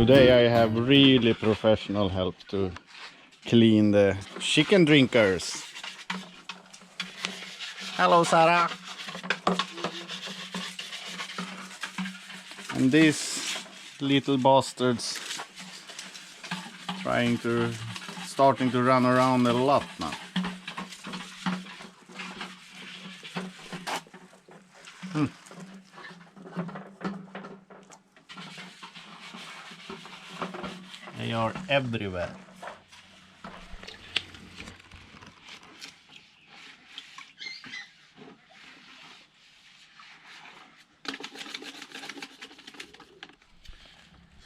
Today I have really professional help to clean the chicken drinkers. Hello, Sarah. And these little bastards starting to run around a lot now. They are everywhere.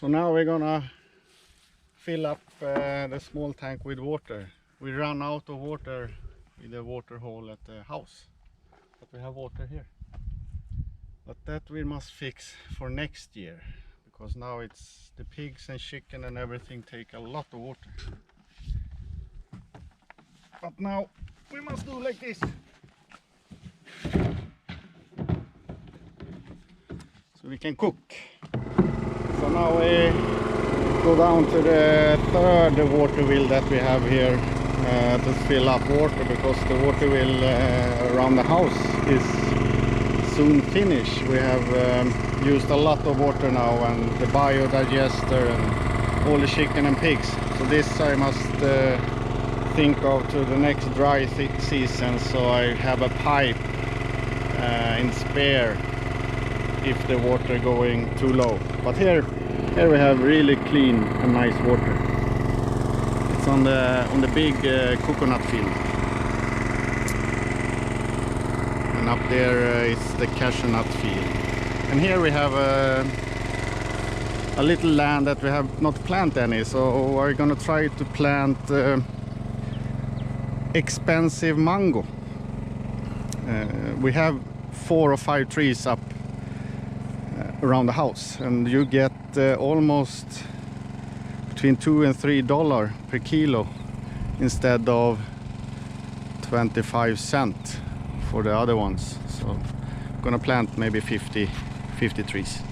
So now we're gonna fill up the small tank with water. We ran out of water with the water hole at the house, but we have water here. But that we must fix for next year, because now it's the pigs and chicken and everything take a lot of water. But now we must do like this. So we can cook. So now we go down to the third water wheel that we have here to fill up water, because the water wheel around the house is soon finished. We have used a lot of water now, and the biodigester and all the chicken and pigs. So this I must think of to the next dry season, so I have a pipe in spare if the water going too low. But here we have really clean and nice water. It's on the big coconut field, and up there is the cashew nut field. And here we have a little land that we have not planted any, so we're gonna try to plant expensive mango. We have 4 or 5 trees up around the house, and you get almost between $2 and $3 per kilo instead of 25 cents for the other ones. So I'm gonna plant maybe 50 trees.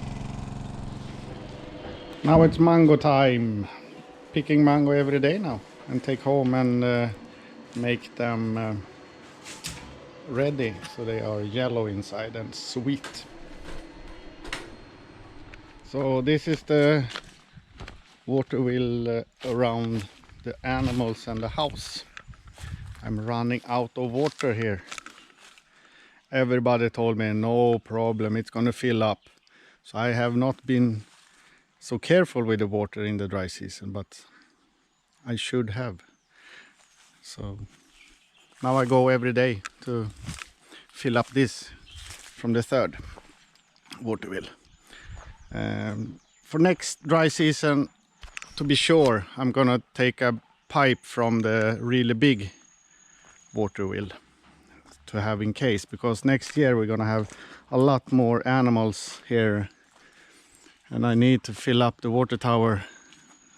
Now it's mango time. Picking mango every day now and take home and make them ready so they are yellow inside and sweet. So this is the water wheel around the animals and the house. I'm running out of water here. Everybody told me no problem, it's gonna fill up. So I have not been so careful with the water in the dry season, but I should have. So now I go every day to fill up this from the third water wheel. For next dry season, to be sure, I'm gonna take a pipe from the really big water wheel to have in case, because next year we're gonna have a lot more animals here, and I need to fill up the water tower,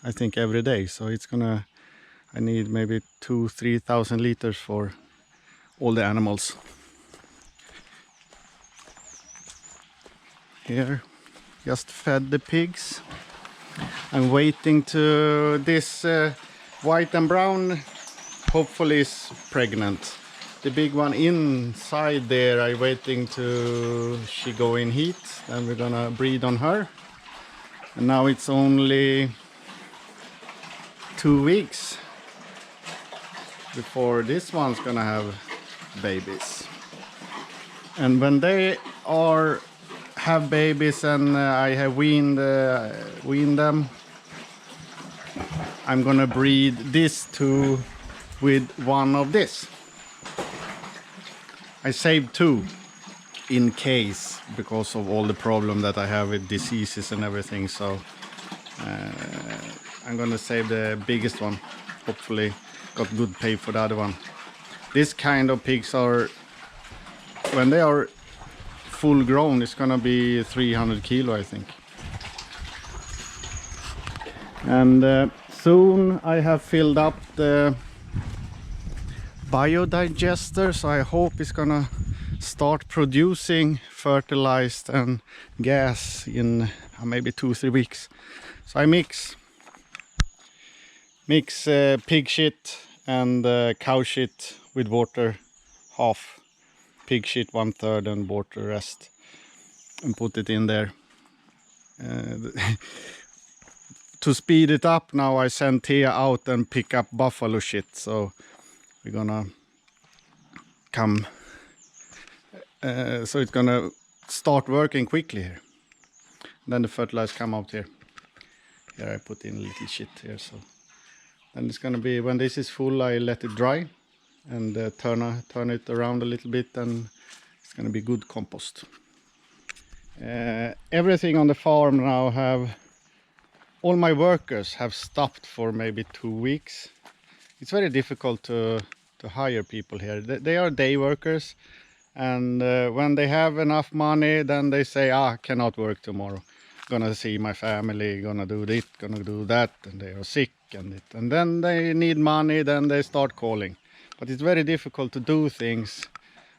I think, every day. So I need maybe 2,000-3,000 liters for all the animals. Here, just fed the pigs. I'm waiting to this white and brown, hopefully is pregnant. The big one inside there, I'm waiting to she go in heat, then we're gonna breed on her. And now it's only 2 weeks before this one's gonna have babies. And when they have babies and I have weaned them, I'm gonna breed this two with one of this. I saved 2 in case, because of all the problem that I have with diseases and everything. So I'm gonna save the biggest one. Hopefully got good pay for the other one. This kind of pigs are, when they are full grown, it's gonna be 300 kilo, I think. And soon I have filled up the biodigester, so I hope it's gonna start producing fertilized and gas in maybe 2-3 weeks. So I mix pig shit and cow shit with water, half pig shit 1/3 and water rest, and put it in there. To speed it up now, I send Thea out and pick up buffalo shit, so we're gonna come, so it's gonna start working quickly here. Then the fertilizer come out here. Here I put in a little shit here, so then it's gonna be, when this is full, I let it dry and turn it around a little bit, and it's gonna be good compost. Everything on the farm now all my workers have stopped for maybe 2 weeks. It's very difficult to hire people here. They are day workers, and when they have enough money, then they say, cannot work tomorrow. Gonna see my family, gonna do this, gonna do that, and they are sick, and then they need money, then they start calling. But it's very difficult to do things,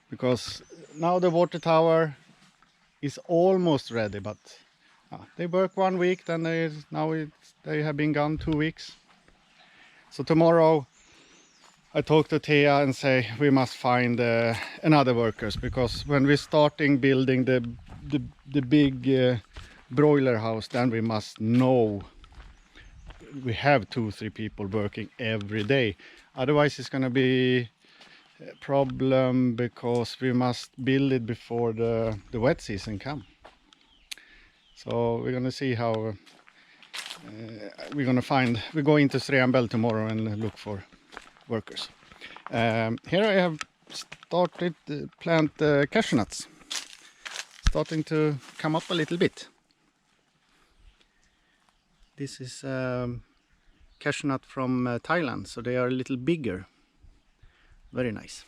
because now the water tower is almost ready, but they work 1 week, then they have been gone 2 weeks. So tomorrow I talk to Thea and say we must find another workers, because when we're starting building the big broiler house, then we must know we have 2-3 people working every day. Otherwise it's going to be a problem, because we must build it before the wet season come. So we're going to see how we go into Sriambel tomorrow and look for workers. Here I have started to plant cashew nuts, starting to come up a little bit. This is cashew nut from Thailand, so they are a little bigger. Very nice.